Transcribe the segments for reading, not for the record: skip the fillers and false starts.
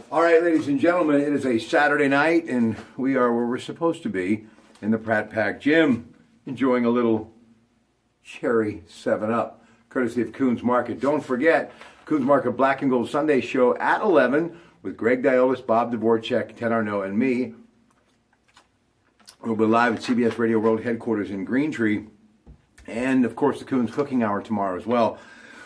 All right, ladies and gentlemen, it is a Saturday night, and we are where we're supposed to be in the Pratt Pack Gym, enjoying a little cherry 7-Up, courtesy of Coons Market. Don't forget, Coons Market Black and Gold Sunday show at 11 with Greg Diolis, Bob Dvorak, Ted Arnaud, and me. We'll be live at CBS Radio World Headquarters in Greentree, and, of course, the Coons Cooking Hour tomorrow as well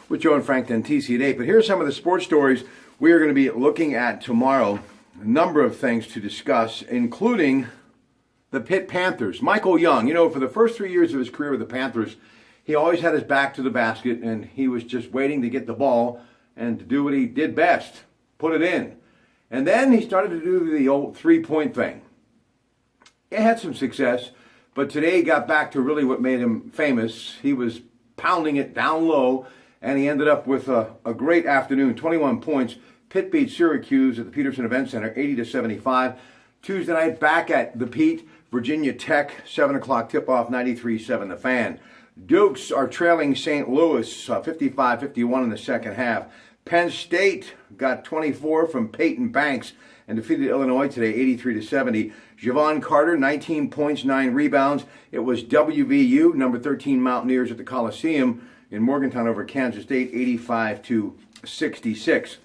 with Joe and Frank Dentisi at 8. But here are some of the sports stories we are going to be looking at tomorrow. A number of things to discuss, including the Pitt Panthers. Michael Young, for the first 3 years of his career with the Panthers, he always had his back to the basket, and he was just waiting to get the ball and to do what he did best, put it in. And then he started to do the old three-point thing. It had some success, but today he got back to really what made him famous. He was pounding it down low, and he ended up with a great afternoon, 21 points. Pitt beat Syracuse at the Peterson Event Center, 80-75. Tuesday night, back at the Pete, Virginia Tech, 7 o'clock tip-off, 93-7 the Fan. Dukes are trailing St. Louis, 55-51 in the second half. Penn State got 24 from Peyton Banks and defeated Illinois today, 83-70. Javon Carter, 19 points, 9 rebounds. It was WVU, number 13 Mountaineers at the Coliseum in Morgantown over Kansas State, 85-66.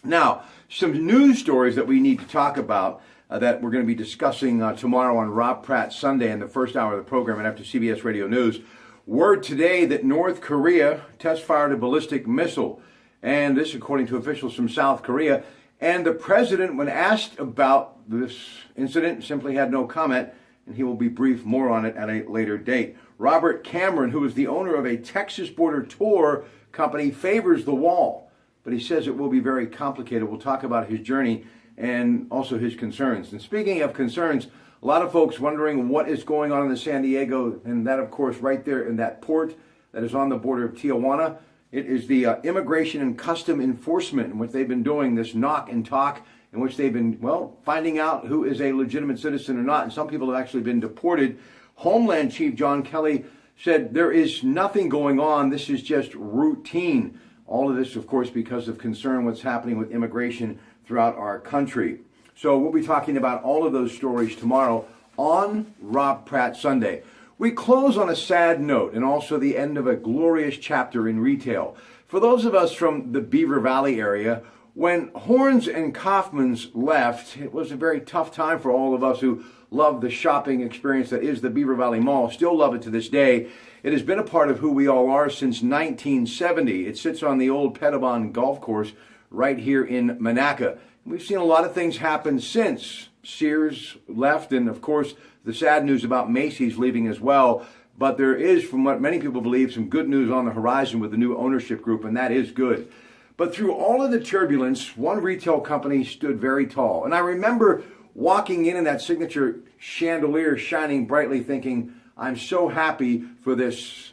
Now, some news stories that we need to talk about that we're going to be discussing tomorrow on Rob Pratt Sunday in the first hour of the program and after CBS Radio News. Word today that North Korea test-fired a ballistic missile, and this according to officials from South Korea. And the president, when asked about this incident, simply had no comment, and he will be briefed more on it at a later date. Robert Cameron, who is the owner of a Texas border tour company, favors the wall, but he says it will be very complicated. We'll talk about his journey and also his concerns. And speaking of concerns, a lot of folks wondering what is going on in the San Diego, and that, of course, right there in that port that is on the border of Tijuana. It is the Immigration and Custom Enforcement in which they've been doing this knock and talk, in which they've been, finding out who is a legitimate citizen or not. And some people have actually been deported. Homeland Chief John Kelly said there is nothing going on. This is just routine. All of this, of course, because of concern what's happening with immigration throughout our country. So we'll be talking about all of those stories tomorrow on Rob Pratt Sunday. We close on a sad note and also the end of a glorious chapter in retail. For those of us from the Beaver Valley area, when Horns and Kaufman's left, it was a very tough time for all of us who love the shopping experience that is the Beaver Valley Mall, still love it to this day. It has been a part of who we all are since 1970. It sits on the old Pettibon Golf Course right here in Monaca. We've seen a lot of things happen since. Sears left, and of course, the sad news about Macy's leaving as well. But there is, from what many people believe, some good news on the horizon with the new ownership group, and that is good. But through all of the turbulence, one retail company stood very tall. And I remember walking in that signature chandelier shining brightly thinking, I'm so happy for this,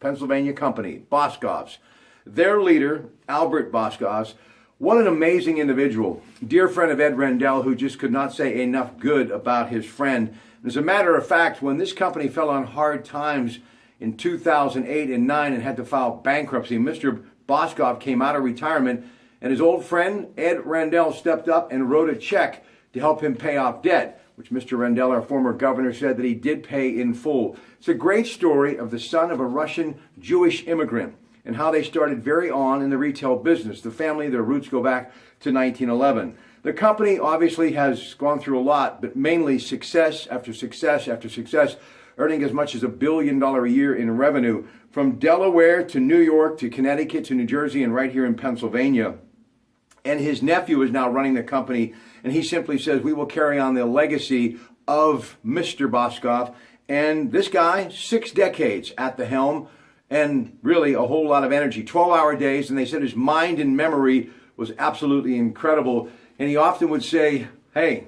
Pennsylvania company, Boscov's. Their leader, Albert Boscov's, what an amazing individual. Dear friend of Ed Rendell, who just could not say enough good about his friend. As a matter of fact, when this company fell on hard times in 2008 and 9 and had to file bankruptcy, Mr. Boscov came out of retirement, and his old friend, Ed Rendell, stepped up and wrote a check to help him pay off debt, which Mr. Rendell, our former governor, said that he did pay in full. It's a great story of the son of a Russian Jewish immigrant and how they started very on in the retail business. The family, their roots go back to 1911. The company obviously has gone through a lot, but mainly success after success after success, earning as much as $1 billion a year in revenue from Delaware to New York to Connecticut to New Jersey and right here in Pennsylvania. And his nephew is now running the company, and he simply says, we will carry on the legacy of Mr. Boscov. And this guy, 6 decades at the helm, and really a whole lot of energy, 12-hour days, and they said his mind and memory was absolutely incredible. And he often would say, hey,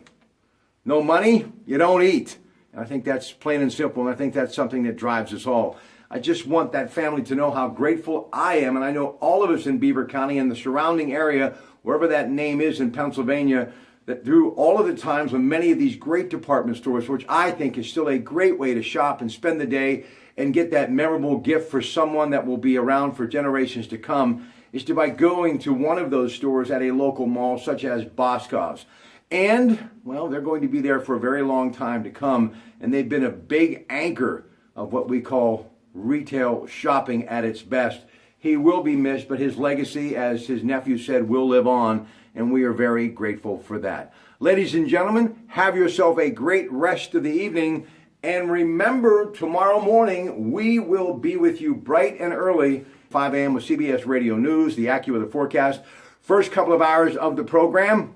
no money, you don't eat. And I think that's plain and simple, and I think that's something that drives us all. I just want that family to know how grateful I am, and I know all of us in Beaver County and the surrounding area, wherever that name is in Pennsylvania, that through all of the times when many of these great department stores, which I think is still a great way to shop and spend the day and get that memorable gift for someone that will be around for generations to come, is by going to one of those stores at a local mall such as Boscov's. And, well, they're going to be there for a very long time to come, and they've been a big anchor of what we call retail shopping at its best. He will be missed, but his legacy, as his nephew said, will live on, and we are very grateful for that. Ladies and gentlemen, have yourself a great rest of the evening, and remember, tomorrow morning, we will be with you bright and early, 5 a.m. with CBS Radio News, the AccuWeather forecast. First couple of hours of the program,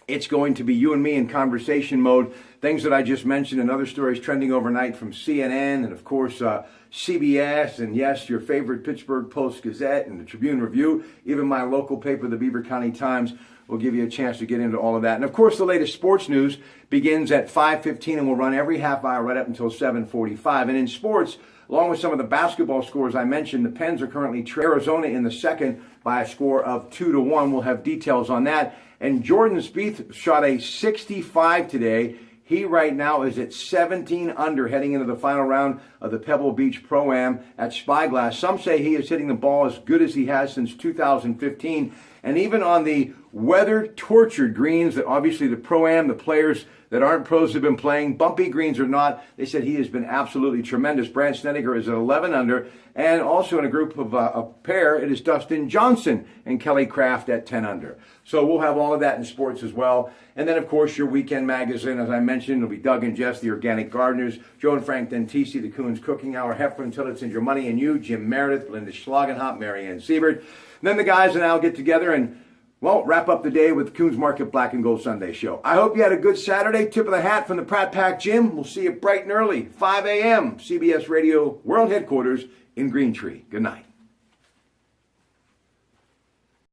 it's going to be you and me in conversation mode. Things that I just mentioned and other stories trending overnight from CNN and, of course, CBS and, yes, your favorite Pittsburgh Post-Gazette and the Tribune Review. Even my local paper, the Beaver County Times, will give you a chance to get into all of that. And, of course, the latest sports news begins at 5:15 and will run every half hour right up until 7:45. And in sports, along with some of the basketball scores I mentioned, the Pens are currently Arizona in the second by a score of 2-1. We'll have details on that. And Jordan Spieth shot a 65 today. He right now is at 17 under heading into the final round of the Pebble Beach Pro-Am at Spyglass. Some say he is hitting the ball as good as he has since 2015. And even on the weather-tortured greens that obviously the Pro-Am, the players that aren't pros have been playing, bumpy greens or not, they said he has been absolutely tremendous. Brant Snedeker is at 11 under. And also in a group of a pair, it is Dustin Johnson and Kelly Craft at 10 under. So we'll have all of that in sports as well. And then, of course, your weekend magazine, as I mentioned, will be Doug and Jess, the Organic Gardeners, Joe and Frank Dentisi, the Coons Cooking Hour, Heffron Tillotson, Your Money and You, Jim Meredith, Belinda Schlagenhop, Marianne Siebert. And then the guys and I will get together and, well, wrap up the day with the Coons Market Black and Gold Sunday show. I hope you had a good Saturday. Tip of the hat from the Pratt Pack Gym. We'll see you bright and early, 5 a.m., CBS Radio World Headquarters in Green Tree. Good night.